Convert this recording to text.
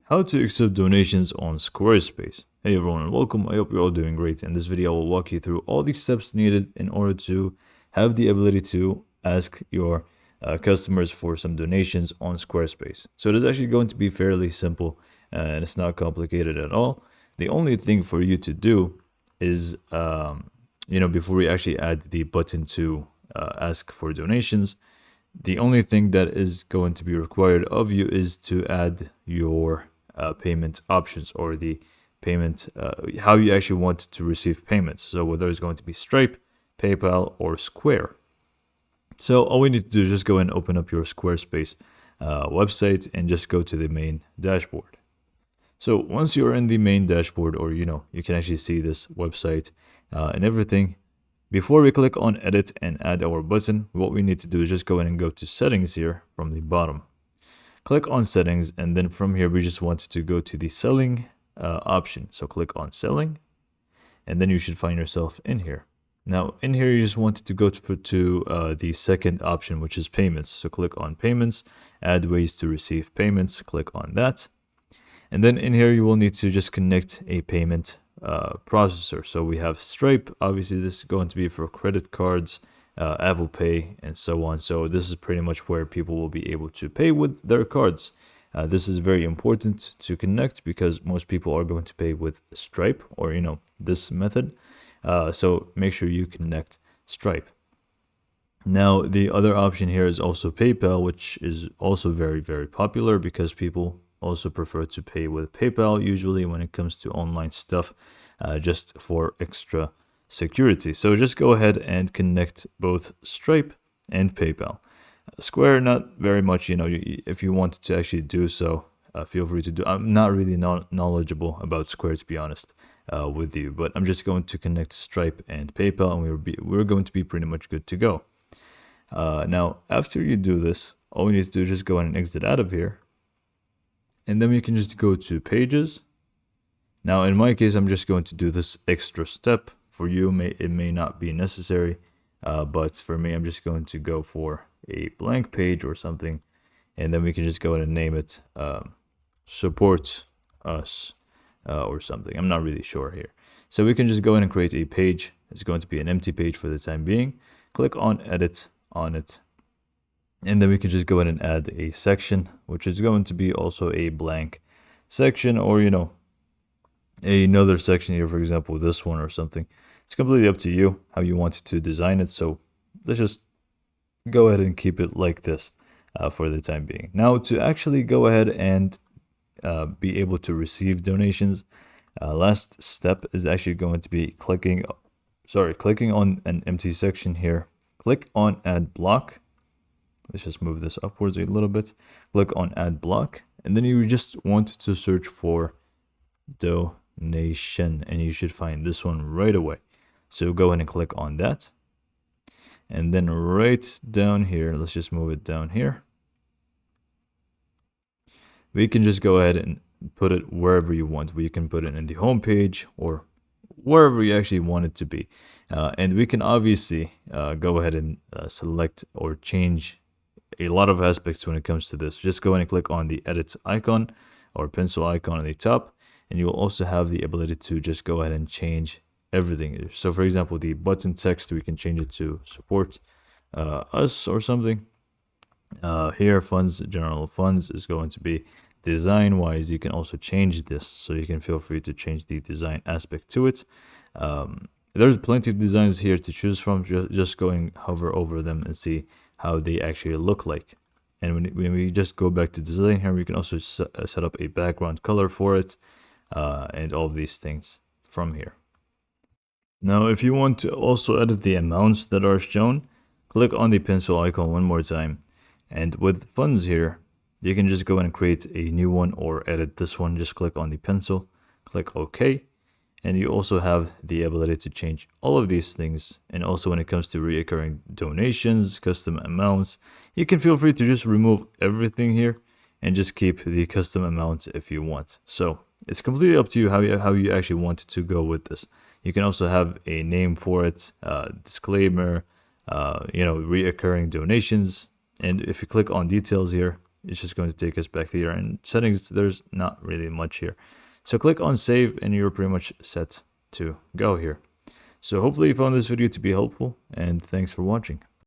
How to accept donations on Squarespace. Hey everyone and welcome. I hope you're all doing great. In this video, I will walk you through all the steps needed in order to have the ability to ask your customers for some donations on Squarespace. So it is actually going to be fairly simple and it's not complicated at all. The only thing for you to do is, before we actually add the button to ask for donations, the only thing that is going to be required of you is to add your payment options or the payment, how you actually want to receive payments. So whether it's going to be Stripe, PayPal, or Square. So all we need to do is just go and open up your Squarespace website and just go to the main dashboard. So once you're in the main dashboard, or you can actually see this website and everything. Before we click on edit and add our button, what we need to do is just go in and go to settings here from the bottom. Click on settings, and then from here we just want to go to the selling option. So click on selling, and then you should find yourself in here. Now in here you just want to go to the second option, which is payments. So click on payments, add ways to receive payments, click on that. And then in here you will need to just connect a payment processor. So we have Stripe. Obviously this is going to be for credit cards, Apple Pay, and so on. So this is pretty much where people will be able to pay with their cards. This is very important to connect because most people are going to pay with Stripe or this method. So make sure you connect Stripe. Now the other option here is also PayPal, which is also very, very popular because people also prefer to pay with PayPal usually when it comes to online stuff, just for extra security. So just go ahead and connect both Stripe and PayPal. Square, not very much, if you want to actually do so, feel free to do. I'm not really knowledgeable about Square, to be honest with you, but I'm just going to connect Stripe and PayPal, and we're going to be pretty much good to go. Now, after you do this, all we need to do is just go and exit out of here. And then we can just go to pages. Now, in my case, I'm just going to do this extra step. For you, it may not be necessary, but for me, I'm just going to go for a blank page or something. And then we can just go ahead and name it support us or something. I'm not really sure here. So we can just go ahead and create a page. It's going to be an empty page for the time being. Click on edit on it. And then we can just go ahead and add a section, which is going to be also a blank section, or, another section here, for example, this one or something. It's completely up to you how you want to design it. So let's just go ahead and keep it like this for the time being. Now, to actually go ahead and be able to receive donations, last step is actually going to be clicking on an empty section here. Click on add block. Let's just move this upwards a little bit. Click on add block, and then you just want to search for donation, and you should find this one right away. So go ahead and click on that. And then right down here, let's just move it down here. We can just go ahead and put it wherever you want. We can put it in the home page or wherever you actually want it to be. And we can obviously go ahead and select or change a lot of aspects when it comes to this. Just go ahead and click on the edit icon or pencil icon on the top, and you will also have the ability to just go ahead and change everything. So for example, the button text, we can change it to support us or something. Here, funds, general funds is going to be design wise. You can also change this, so you can feel free to change the design aspect to it. There's plenty of designs here to choose from. Just go and hover over them and see how they actually look like. And when we just go back to design here, we can also set up a background color for it, and all of these things from here. Now, if you want to also edit the amounts that are shown, click on the pencil icon one more time. And with funds here, you can just go and create a new one or edit this one. Just click on the pencil, click OK. And you also have the ability to change all of these things. And also when it comes to recurring donations, custom amounts, you can feel free to just remove everything here and just keep the custom amounts if you want. So it's completely up to you how you actually want to go with this. You can also have a name for it, disclaimer, reoccurring donations. And if you click on details here, it's just going to take us back here. And settings, there's not really much here. So click on save and you're pretty much set to go here. So hopefully you found this video to be helpful, and thanks for watching.